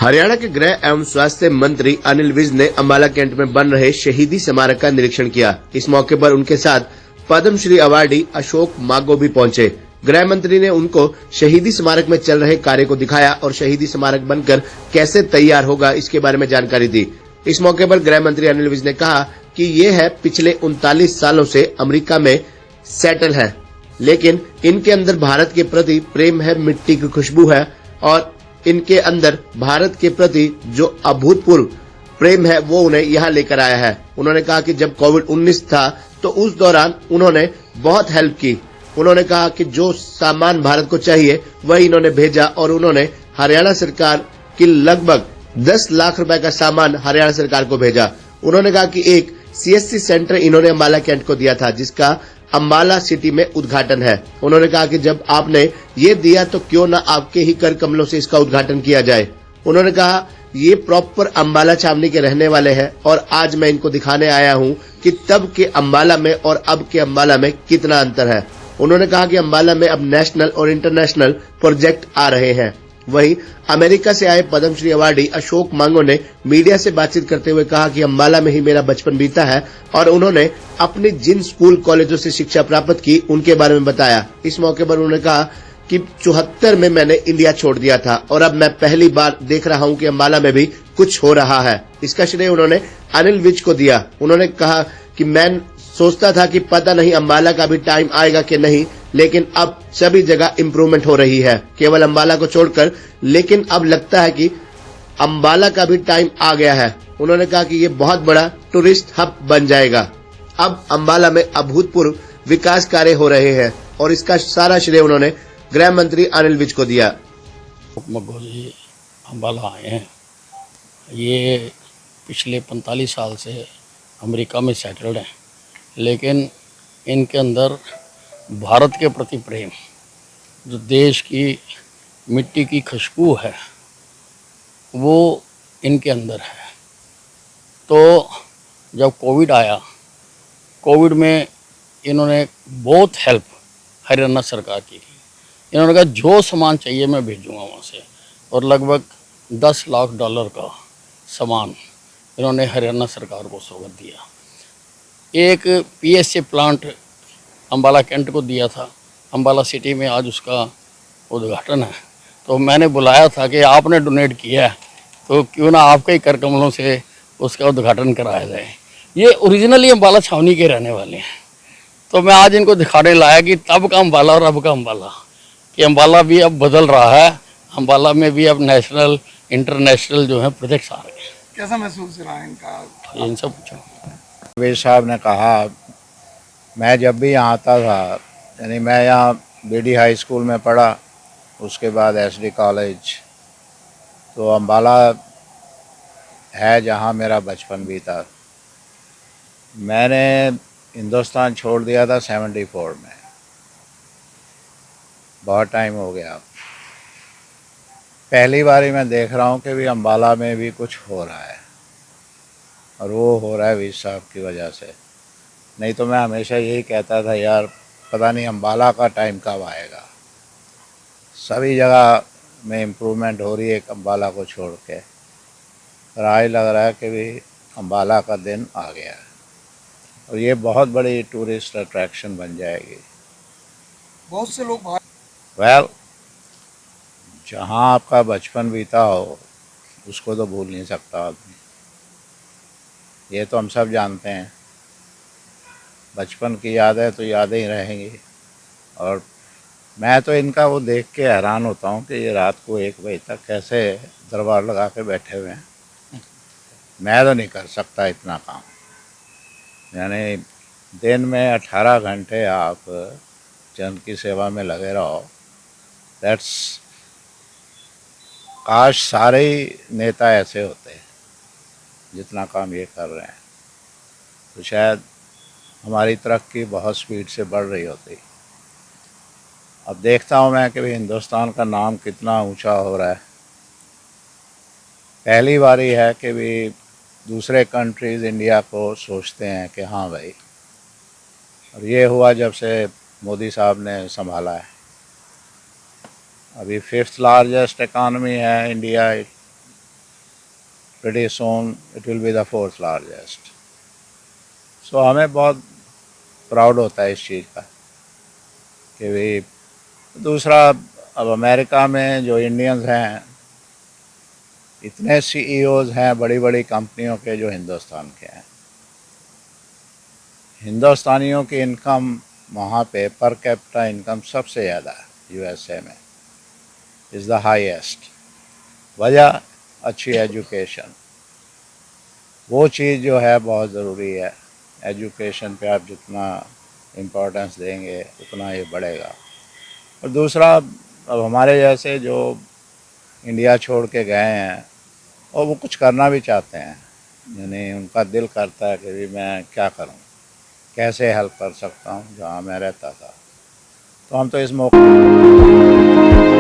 हरियाणा के गृह एवं स्वास्थ्य मंत्री अनिल विज ने अम्बाला कैंट में बन रहे शहीदी स्मारक का निरीक्षण किया। इस मौके पर उनके साथ पद्मश्री अवार्डी अशोक मागो भी पहुंचे। गृह मंत्री ने उनको शहीदी स्मारक में चल रहे कार्य को दिखाया और शहीदी स्मारक बनकर कैसे तैयार होगा इसके बारे में जानकारी दी। इस मौके पर गृह मंत्री अनिल विज ने कहा कि ये है पिछले 39 सालों से अमेरिका में सेटल है, लेकिन इनके अंदर भारत के प्रति प्रेम है, मिट्टी की खुशबू है और इनके अंदर भारत के प्रति जो अभूतपूर्व प्रेम है वो उन्हें यहाँ लेकर आया है। उन्होंने कहा कि जब कोविड-19 था तो उस दौरान उन्होंने बहुत हेल्प की। उन्होंने कहा कि जो सामान भारत को चाहिए वही इन्होंने भेजा और उन्होंने हरियाणा सरकार की लगभग 10 लाख रुपए का सामान हरियाणा सरकार को भेजा। उन्होंने कहा कि एक CSC सेंटर इन्होंने अम्बाला कैंट को दिया था जिसका अम्बाला सिटी में उद्घाटन है। उन्होंने कहा कि जब आपने ये दिया तो क्यों ना आपके ही कर कमलों से इसका उद्घाटन किया जाए। उन्होंने कहा ये प्रॉपर अम्बाला छावनी के रहने वाले हैं और आज मैं इनको दिखाने आया हूं कि तब के अम्बाला में और अब के अम्बाला में कितना अंतर है। उन्होंने कहा कि अम्बाला में अब नेशनल और इंटरनेशनल प्रोजेक्ट आ रहे हैं। वहीं अमेरिका से आए पद्मश्री अवार्डी अशोक मांगो ने मीडिया से बातचीत करते हुए कहा कि अम्बाला में ही मेरा बचपन बीता है और उन्होंने अपने जिन स्कूल कॉलेजों से शिक्षा प्राप्त की उनके बारे में बताया। इस मौके पर उन्होंने कहा कि 74 में मैंने इंडिया छोड़ दिया था और अब मैं पहली बार देख रहा हूं कि अम्बाला में भी कुछ हो रहा है। इसका श्रेय उन्होंने अनिल विज को दिया। उन्होंने कहा कि मैं सोचता था कि पता नहीं अम्बाला का भी टाइम आएगा कि नहीं, लेकिन अब सभी जगह इम्प्रूवमेंट हो रही है, केवल अम्बाला को छोड़कर। लेकिन अब लगता है कि अम्बाला का भी टाइम आ गया है। उन्होंने कहा कि ये बहुत बड़ा टूरिस्ट हब बन जाएगा। अब अम्बाला में अभूतपूर्व विकास कार्य हो रहे हैं और इसका सारा श्रेय उन्होंने गृह मंत्री अनिल विज को दिया। मग्गो जी अम्बाला आए हैं। ये पिछले 45 साल से अमेरिका में सेटल्ड हैं, लेकिन इनके अंदर भारत के प्रति प्रेम, जो देश की मिट्टी की खुशबू है, वो इनके अंदर है। तो जब कोविड आया, कोविड में इन्होंने बहुत हेल्प हरियाणा सरकार की। इन्होंने कहा जो सामान चाहिए मैं भेजूंगा वहाँ से, और लगभग $10 लाख का सामान इन्होंने हरियाणा सरकार को सौगात दिया। एक PSA प्लांट अम्बाला कैंट को दिया था। अम्बाला सिटी में आज उसका उद्घाटन है। तो मैंने बुलाया था कि आपने डोनेट किया है तो क्यों ना आपके ही कर कमलों से उसका उद्घाटन कराया जाए। ये ओरिजिनली अम्बाला छावनी के रहने वाले हैं। तो मैं आज इनको दिखाने लाया कि तब का अम्बाला और अब का अम्बाला, कि अम्बाला भी अब बदल रहा है। अम्बाला में भी अब नेशनल इंटरनेशनल जो है प्रोजेक्ट्स आ रहे हैं। कैसा महसूस रहा है इनका? इनसे पूछो। विज साहब ने कहा, मैं जब भी यहाँ आता था, यानी मैं यहाँ BD हाई स्कूल में पढ़ा, उसके बाद SD कॉलेज, तो अम्बाला है जहाँ मेरा बचपन बीता। मैंने हिंदुस्तान छोड़ दिया था 74 में, बहुत टाइम हो गया। पहली बारी मैं देख रहा हूँ कि भी अम्बाला में भी कुछ हो रहा है, और वो हो रहा है विज साहब की वजह से। नहीं तो मैं हमेशा यही कहता था यार पता नहीं अम्बाला का टाइम कब आएगा। सभी जगह में इम्प्रूवमेंट हो रही है अम्बाला को छोड़ के, और आज लग रहा है कि भी अम्बाला का दिन आ गया है और ये बहुत बड़ी टूरिस्ट अट्रैक्शन बन जाएगी। बहुत से लोग वेल, जहाँ आपका बचपन बीता हो उसको तो भूल नहीं सकता आदमी, ये तो हम सब जानते हैं। बचपन की यादें तो यादें ही रहेंगी। और मैं तो इनका वो देख के हैरान होता हूँ कि ये रात को 1 बजे तक कैसे दरबार लगा के बैठे हुए हैं। मैं तो नहीं कर सकता इतना काम। यानी दिन में 18 घंटे आप जन की सेवा में लगे रहो। दैट्स, काश सारे ही नेता ऐसे होते जितना काम ये कर रहे हैं, तो शायद हमारी तरक्की बहुत स्पीड से बढ़ रही होती। अब देखता हूँ मैं कि भी हिंदुस्तान का नाम कितना ऊंचा हो रहा है। पहली बारी है कि भी दूसरे कंट्रीज़ इंडिया को सोचते हैं कि हाँ भाई, और ये हुआ जब से मोदी साहब ने संभाला है। अभी 5th लार्जेस्ट इकॉनमी है India pretty soon it will be the fourth largest. So हमें बहुत प्राउड होता है इस चीज़ का कि भाई दूसरा अब अमेरिका में जो इंडियंस हैं इतने CEOs हैं बड़ी बड़ी कंपनियों के जो हिंदुस्तान के हैं। हिंदुस्तानियों की इनकम वहाँ पे पर कैपिटा इनकम सबसे ज़्यादा है USA में, इज़ द हाईएस्ट। वजह अच्छी एजुकेशन, वो चीज़ जो है बहुत ज़रूरी है। एजुकेशन पे आप जितना इम्पोर्टेंस देंगे उतना ये बढ़ेगा। और दूसरा अब हमारे जैसे जो इंडिया छोड़ के गए हैं और वो कुछ करना भी चाहते हैं, यानी उनका दिल करता है कि भी मैं क्या करूं, कैसे हेल्प कर सकता हूं जहां मैं रहता था। तो हम तो इस मौके